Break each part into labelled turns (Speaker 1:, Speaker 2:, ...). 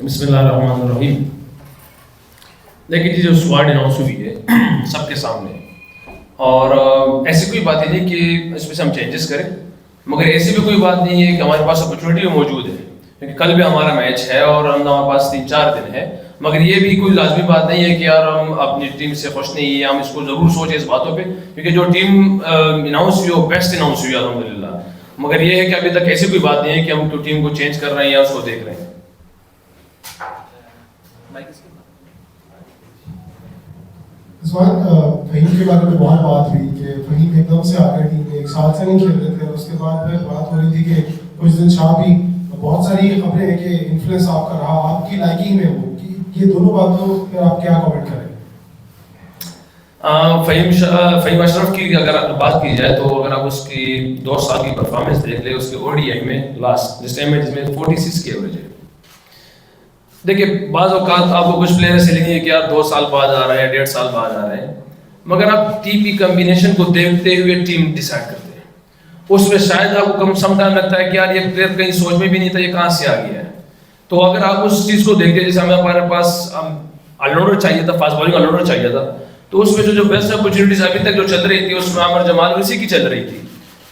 Speaker 1: بسم اللہ الرحمن الرحیم. لیکن یہ جو اسکواڈ اناؤنس ہوئی ہے سب کے سامنے, اور ایسی کوئی بات ہی نہیں کہ اس میں سے ہم چینجز کریں, مگر ایسی بھی کوئی بات نہیں ہے کہ ہمارے پاس اپرچونیٹی موجود ہے, کیونکہ کل بھی ہمارا میچ ہے اور ہمارے پاس 3-4 دن ہے. مگر یہ بھی کوئی لازمی بات نہیں ہے کہ یار ہم اپنی ٹیم سے خوش نہیں ہیں, ہم اس کو ضرور سوچیں اس باتوں پہ, کیونکہ جو ٹیم اناؤنس ہوئی وہ بیسٹ اناؤنس ہوئی الحمدللہ. مگر یہ ہے کہ ابھی تک ایسی کوئی بات نہیں ہے کہ ہم ٹیم کو چینج کر رہے ہیں یا اس کو دیکھ رہے ہیں.
Speaker 2: فہیم کے بارے میں بہت بات ہوئی کہ فہیم ایک دم سے آ کر ٹیم میں 1 سال سے نہیں کھیل رہے تھے, اور اس کے بعد پھر بات ہو رہی تھی کہ کچھ دن شاہ بھی, بہت ساری خبریں ہیں کہ انفلوئنس آپ کا رہا, آپ کی لائکنگ میں ہو, یہ دونوں باتوں پہ آپ کیا کامنٹ کریں؟
Speaker 1: فہیم اشرف کی اگر بات کی جائے تو اگر آپ اس کی 2 سال کی پرفارمنس دیکھ لیں, اس کے ODI میں لاسٹ جس ٹائم میں جس میں 46 کی ایوریج ہے. دیکھیے بعض اوقات آپ کو کچھ پلیئر ایسے لگیں گے کہ یار 2 سال بعد آ رہے ہیں, 1.5 سال بعد آ رہے ہیں, مگر آپ ٹیم کی کمبینیشن کو دیکھتے ہوئے ٹیم ڈیسائڈ کرتے ہیں. اس میں شاید آپ کو کم سم ٹائم لگتا ہے کہ یار یہ پلیئر کہیں سوچ میں بھی نہیں تھا, یہ کہاں سے آ گیا ہے. تو اگر آپ اس چیز کو دیکھتے, جیسے ہمارے پاس آل راؤنڈر چاہیے تھا, فاسٹ بالنگ آل راؤنڈر چاہیے تھا, تو اس میں جو بیسٹ اپرچونیٹیز ابھی تک جو چل رہی تھی اس میں عامر جمال اسی کی چل رہی تھی,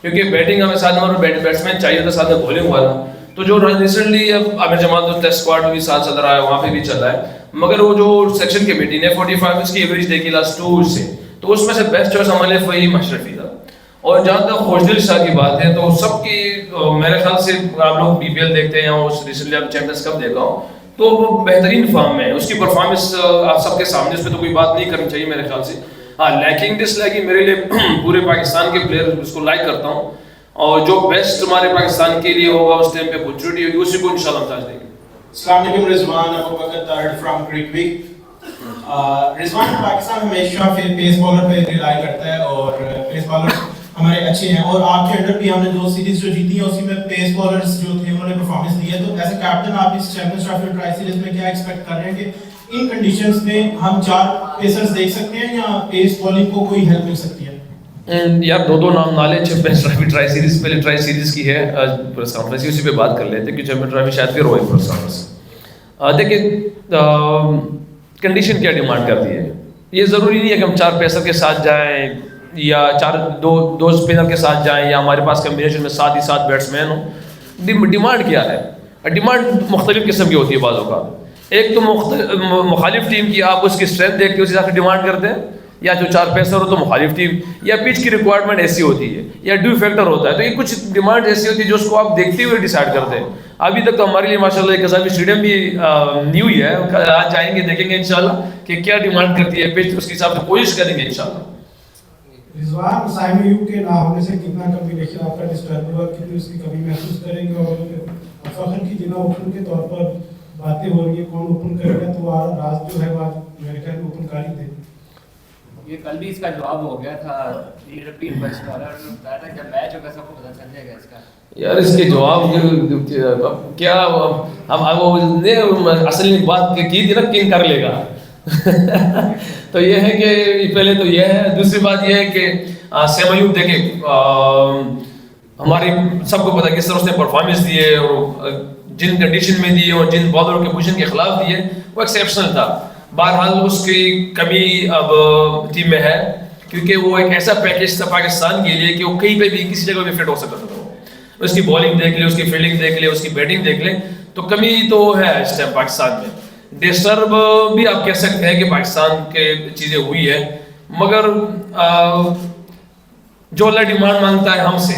Speaker 1: کیونکہ بیٹنگ ہمیں ساتھ میں بیٹسمین چاہیے تھا, ساتھ میں بالنگ والا. تو جو ریسنٹلی اب عامر جمال تو ٹیسٹ اسکواڈ میں بھی ساتھ چل رہا ہے, وہاں پہ بھی چل رہا ہے, مگر وہ جو سیکشن کمیٹی نے 45 اس کی ایوریج دیکھی لاسٹ 2 سے, تو اس میں سے بیسٹ چوائس ہمارے لیے فہیم اشرفی تھا. اور جہاں تک خوشدل شاہ کی بات ہے تو سب کی میرے خیال سے آپ لوگ BPL دیکھتے ہیں یا اس ریسنٹلی آپ چیمپئنز کپ دیکھا ہوں, تو وہ بہترین فارم میں ہے, اس کی پرفارمنس آپ سب کے سامنے, اس پہ تو کوئی بات نہیں کرنی چاہیے میرے خیال سے. ہاں لائکنگ ڈس لائکنگ میرے لیے پورے پاکستان کے پلیئر اس کو لائک کرتا ہوں, اور جو بیسٹ ہمارے پاکستان کے لیے ہوگا اس ٹائم پہ اپرچونیٹی ہوگی اسی کو انشاءاللہ ہم تاج دیں گے.
Speaker 3: السلام علیکم. رضوان ابوبکر تھرڈ فرام کرک ویک. رضوان پاکستان ہمیشہ پیس بالر پہ ریلائی کرتا ہے اور پیس بالر ہمارے اچھے ہیں, اور آپ کے انڈر بھی ہم نے 2 سیریز جو جیتی ہیں اسی میں پیس بالرز جو تھے انہوں نے پرفارمنس دی ہے. تو ایز اے کیپٹن آپ اس چیمپئنز ٹرافی اور ٹرائی سیریز میں کیا ایکسپیکٹ کر رہے ہیں کہ ان کنڈیشنز میں ہم 4 پیسرز دیکھ سکتے ہیں یا پیس بالنگ کو کوئی ہیلپ مل سکتی ہے؟
Speaker 1: یار 2 نام نالے چیمپئنز ٹرافی ٹرائی سیریز, پہلے ٹرائی سیریز کی ہے پریس کانفرنس, اسی پہ بات کر لیتے کہ چیمپئنز ٹرافی شاید پھر ہوئے پریس کانفرنس. دیکھیں کنڈیشن کیا ڈیمانڈ کرتی ہے, یہ ضروری نہیں ہے کہ ہم 4 پیسر کے ساتھ جائیں یا 2 اسپنر کے ساتھ جائیں یا ہمارے پاس کمبینیشن میں 7 ہی 7 بیٹسمین ہوں. ڈیمانڈ کیا ہے؟ ڈیمانڈ مختلف قسم کی ہوتی ہے بعض اوقات. ایک تو مخالف ٹیم کی آپ اس کی اسٹرینتھ دیکھ کے اسی حساب سے ڈیمانڈ کرتے ہیں, یا جو 4 پیسر ہو تو مخالف ٹیم, یا پچ کی ریکوائرمنٹ ایسی ہوتی ہے, یا ڈیو فیکٹر ہوتا ہے. تو یہ کچھ ڈیمانڈ ایسی ہوتی ہے جو اس کو آپ دیکھتے ہوئے ڈیسائڈ کرتے ہیں. ابھی تک تو ہمارے لیے ماشاءاللہ ایک قذافی اسٹیڈیم بھی نیو ہی ہے, آج جائیں گے دیکھیں گے انشاءاللہ کہ کیا ڈیمانڈ کرتی ہے پچ, اس کے حساب سے کوشش کریں گے انشاءاللہ.
Speaker 2: رضوان سائم ایوب کے نہ ہونے سے کتنا کمبینیشن آپ کا ڈسٹرب ہوا, کتنی اس کی کمی محسوس کریں گے, اور فخر کی جنہ اوپن کے طور پر باتیں ہو رہی ہے کون اوپن کرے گا, تو راز جو ہے وہ میرے خیال میں اوپن کر ہی دے.
Speaker 4: یہ کل بھی اس کا جواب ہو گیا تھا, یہ رپیٹ بس کر رہا ہے, بتایا تھا جب میچ ہوگا سب کو پتہ چل جائے گا اس کا.
Speaker 1: یار اس کے جواب کیا ہم اصل بات کی تھی نا, کنگ کر لے گا. تو یہ ہے کہ پہلے تو یہ ہے, دوسری بات یہ ہے کہ سیم ایوب دیکھیں ہماری سب کو پتہ کس طرح اس نے پرفارمنس دی ہے, اور جن کنڈیشن میں دی ہے اور جن بالر کے پوزیشن کے خلاف دی ہے وہ ایکسیپشنل تھا. بہرحال اس کی کمی اب ٹیم میں ہے, کیونکہ وہ ایک ایسا پیکیج تھا پاکستان کے لیے کہ وہ کہیں پہ بھی کسی جگہ بھی فٹ ہو سکتا تھا. اس کی بالنگ دیکھ لیں, اس کی فیلڈنگ دیکھ لیں, اس کی بیٹنگ دیکھ لیں, تو کمی تو ہے اس ٹائم پاکستان میں. ڈسٹرب بھی آپ کہہ سکتے ہیں کہ پاکستان کے چیزیں ہوئی ہے, مگر جو اللہ ڈیمانڈ مانگتا ہے ہم سے,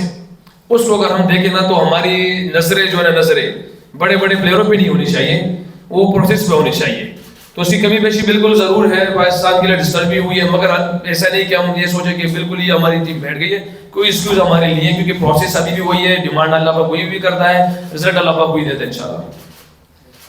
Speaker 1: اس کو اگر ہم دیکھیں نا تو ہماری نظریں جو ہے نا, نظریں بڑے بڑے پلیئروں پہ نہیں ہونی چاہیے, وہ پروسیس پہ ہونی چاہیے. تو اس کی کمی بیشی بالکل ضرور ہے, پاکستان کے لیے ڈسٹرب بھی ہوئی ہے, مگر ایسا نہیں کہ ہم یہ سوچیں کہ بالکل ہی ہماری ٹیم بیٹھ گئی ہے. کوئی ایکسکیوز ہمارے لیے ہے, کیونکہ پروسیس ابھی بھی وہی ہے, ڈیمانڈ اللہ پاک کوئی بھی کرتا ہے, رزلٹ اللہ پاک کوئی دیتا ہے انشاءاللہ.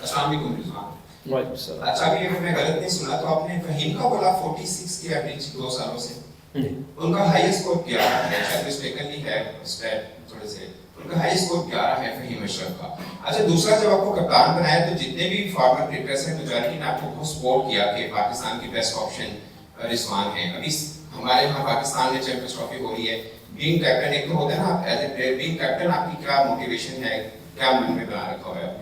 Speaker 5: السلام علیکم رضوان.
Speaker 1: وعلیکم السلام.
Speaker 5: اچھا ابھی اگر میں غلط نہیں سنا تو آپ نے فہیم کا بولا 46 کی ایوریج 2 سالوں سے, ان کا ہائی اسکور 11 ہے, شاید مسٹیکنلی ہے اسٹیٹ تھوڑے سے, ان کا ہائی اسکور 11 ہے فہیم اشرف کا. اچھا دوسرا جب آپ کو کپتان بنایا تو جتنے بھی فارمر کرکٹرز ہیں میجورٹی نے آپ کو بہت سپورٹ کیا کہ پاکستان کی بیسٹ آپشن رضوان ہے. ابھی ہمارے یہاں پاکستان میں چیمپئنز ٹرافی ہو رہی ہے, بینگ کیپٹن ایک تو ہوتا ہے نا, آپ as a player being captain آپ کی کیا موٹیویشن ہے, کیا من میں بنا رکھا ہوا ہے آپ نے؟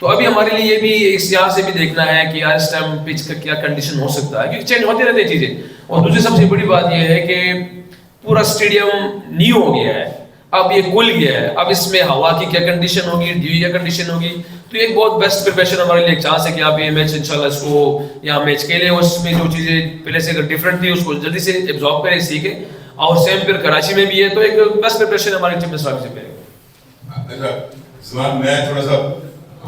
Speaker 1: تو ابھی ہمارے لیے یہ بھی اس یہاں سے بھی دیکھنا ہے کہ یار اس ٹائم پچ کا کیا کنڈیشن ہو سکتا ہے, کیونکہ چینج ہوتی رہتی ہیں چیزیں. اور دوسری سب سے بڑی بات یہ ہے کہ پورا اسٹیڈیم نیو ہو گیا ہے, اب یہ کھل گیا ہے, اب اس میں ہوا کی کیا کنڈیشن ہوگی, ڈی کیا کنڈیشن ہوگی, تو ایک بہت بیسٹ پریپریشن ہمارے لیے ایک چانس ہے کہ آپ یہ میچ انشاءاللہ اس کو یہاں میچ کھیلیں, اس میں جو چیزیں پہلے سے اگر ڈفرینٹ تھی اس کو جلدی سے ایبزارب کریں, سیکھیں, اور سیم پھر کراچی میں بھی ہے تو ایک بیسٹ پریپریشن ہماری ٹیم میں سے پہلے.
Speaker 6: عثمان, میں تھوڑا سا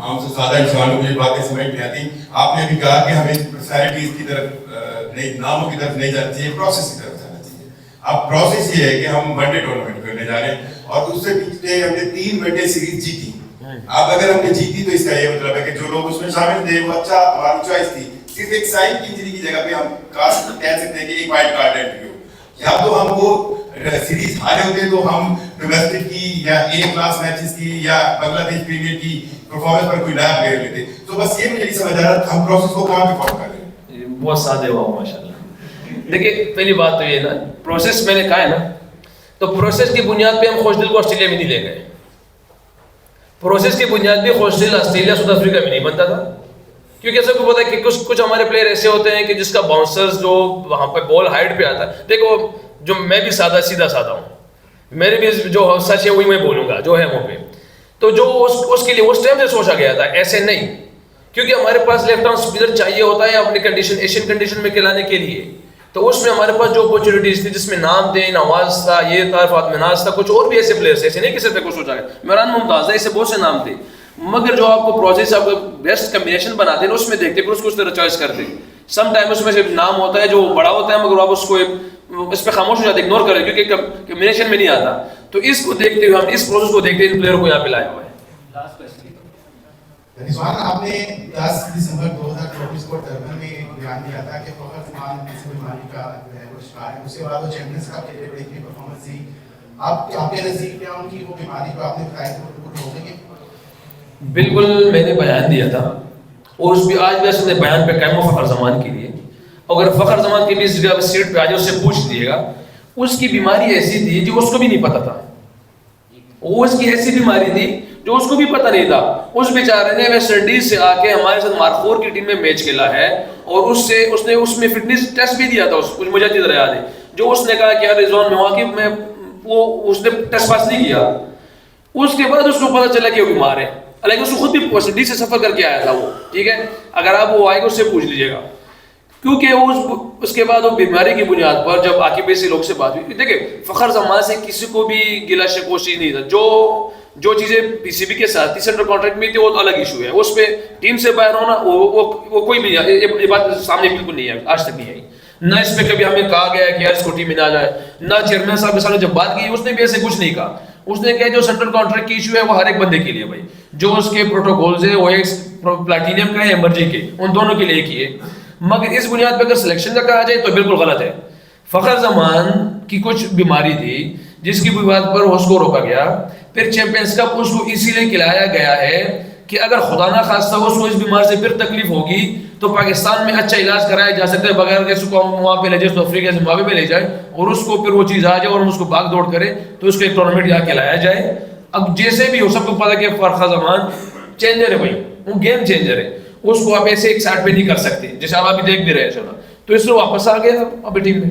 Speaker 6: عام سے سادہ انسان ہوں, یہ باتیں سمجھ نہیں آتی. آپ نے ابھی کہا کہ ہمیں پرسنالٹیز کی طرف نہیں, ناموں کی طرف نہیں جانا چاہیے, پروسیس کی طرف جانا چاہیے. اب پروسیس یہ ہے کہ ہم ون ڈے ٹورنامنٹ کرنے جا رہے ہیں اور اس سے پیچھے ہم نے 3 ون ڈے سیریز جیتی. اب اگر ہم نے جیتی تو اس کا یہ مطلب ہے کہ جو لوگ اس میں شامل تھے وہ اچھا ہماری چوائس تھی. صرف ایک سائن کی انجری کی جگہ پہ ہم کہہ سکتے ہیں کہ ایک وائلڈ کارڈ انٹری ہو, یا تو ہم وہ سیریز ہارے ہوتے تو ہم ڈومیسٹک کی یا اے کلاس میچز کی یا بنگلہ دیش پریمیئر کی پرفارمنس پر کوئی نیا پلیئر لیتے. تو بس یہ میری سمجھ آ رہا ہم پروسیس کو کہاں پہ فالو کر رہے ہیں.
Speaker 1: بہت سادے ہوا ماشاءاللہ. دیکھیے پہلی بات تو یہ نا, پروسیس میں نے کہا ہے نا, تو پروسیس کی بنیاد پہ ہم خوش دل کو آسٹریلیا میں نہیں لے گئے. پروسیس کی بنیاد پہ خوش دل آسٹریلیا ساؤتھ افریقہ میں نہیں بنتا تھا, کیونکہ ایسا کو پتا ہے کہ کچھ ہمارے پلیئر ایسے ہوتے ہیں کہ جس کا باؤنسرز جو وہاں پہ بال ہائٹ پہ آتا ہے. دیکھو جو میں بھی سیدھا سادہ ہوں, میرے بھی جو سچ ہے وہی میں بولوں گا جو ہے وہ پہ. تو جو اس کے لیے اس ٹائم سے سوچا گیا تھا, ایسے نہیں, کیونکہ ہمارے پاس لیفٹ آرم اسپنر چاہیے ہوتا ہے اپنی کنڈیشن ایشین کنڈیشن میں کھلانے کے لیے. تو اس میں ہمارے پاس جو اپرچونیٹیز تھی جس میں نام تھے, نواز تھا, یہ تھا, فاطمہ ناز تھا, کچھ اور بھی ایسے پلیئرس, ایسے نہیں کہ صرف کو سوچا گیا, عمران ممتاز تھا, ایسے بہت سے نام تھے. مگر جو آپ کو پروسیس آپ کو بیسٹ کمبینیشن بناتے ہیں اس میں دیکھتے پھر اس کو اس طرح چوائس کرتے. سم ٹائم اس میں سے نام ہوتا ہے جو بڑا ہوتا ہے مگر آپ اس کو اس پہ خاموش ہو جاتے, اگنور کریں کیونکہ کمبینیشن میں نہیں آتا. تو اس کو دیکھتے ہوئے ہم اس پروسیس کو دیکھتے ان پلیئر کو یہاں پہ لائے ہوئے ہیں.
Speaker 7: رضوان, آپ نے 10 دسمبر 2024 کو ڈربن میں بیان دیا تھا کہ فخر زمان کسی بیماری کا شکار ہے. اس کے بعد وہ چیمپئنز کپ کے لیے بڑی پرفارمنس دی. آپ کے نزدیک کیا ان کی وہ بیماری کو آپ نے بتایا کہ ہو گئی؟
Speaker 1: بالکل میں نے بیان دیا تھا, اور اس بھی آج بھی اس نے بیان پہ قائم ہو فخر زمان کے لیے. اگر فخر زمان کے بھی اس جگہ سیٹ پہ آ جائے اس سے پوچھ دیے گا, اس کی بیماری ایسی تھی جو اس کو بھی نہیں پتا تھا. وہ اس کی ایسی بیماری تھی جو اس کو بھی پتہ نہیں تھا. اس بیچارے نے ویسٹ انڈیز سے آ کے ہمارے ساتھ مارکور کی ٹیم میں میچ کھیلا ہے, اور اس نے اس میں فٹنس ٹیسٹ بھی دیا تھا. مجھے اچھی طرح یاد ہے جو اس نے کہا کہ یار رضوان مواقع میں وہ اس نے ٹیسٹ پاس نہیں کیا. اس کے بعد اس کو پتہ چلا کہ وہ بیمار ہے, حالانکہ اس کو خود بھی ویسٹ انڈیز سے سفر کر کے آیا تھا وہ. ٹھیک ہے, اگر آپ وہ آئے گا اس سے پوچھ لیجیے گا, کیونکہ اس کے بعد وہ بیماری کی بنیاد پر جب عاقب سے لوگ سے بات ہوئی. دیکھیں فخر زمان سے کسی کو بھی گلا شکوشی نہیں تھا. جو چیزیں پی سی بی کے ساتھ تھی سینٹرل کانٹریکٹ میں تھی وہ تو الگ ایشو ہے. اس پہ ٹیم سے باہر ہونا وہ کوئی بھی یہ بات سامنے بالکل نہیں ہے, آج تک نہیں آئی. نہ اس پہ کبھی ہمیں کہا گیا کہ یار اس کو ٹیم میں نہ جائے. نہ چیئرمین صاحب کے سامنے جب بات کی اس نے بھی ایسے کچھ نہیں کہا. اس نے کہا جو سینٹرل کانٹریکٹ کی ایشو ہے وہ ہر ایک بندے کے لیے بھائی, جو اس کے پروٹوکولز ہیں وہ ایک پلاٹینیم کا ہے ایمرجی کے, ان دونوں کے لیے کیے. مگر اس بنیاد پہ اگر سلیکشن کا کہا جائے تو بالکل غلط ہے. فخر زمان کی کچھ بیماری تھی جس کی بنیاد پر اس کو روکا گیا. پھر چیمپئنز کپ اس کو اسی لیے کھلایا گیا ہے کہ اگر خدا نہ خواستہ اس کو اس بیمار سے پھر تکلیف ہوگی تو پاکستان میں اچھا علاج کرایا جا سکتا ہے بغیر کہ اس کو ہم وہاں پہ لے جائے, تو افریقہ زمبابوے میں لے جائے اور اس کو پھر وہ چیز آ جائے اور ہم اس کو بھاگ دوڑ کرے تو اس کو ایک ٹورنامنٹ یہاں کھلایا جائے. اب جیسے بھی ہو سب کو پتا کہ فخر زمان چینجر ہے بھائی, وہ گیم چینجر ہے, اس کو آپ ایسے ایک سائڈ پہ نہیں کر سکتے جیسے آپ ابھی دیکھ بھی رہے. چلو تو اس لیے واپس آ گیا ابھی ٹیم میں.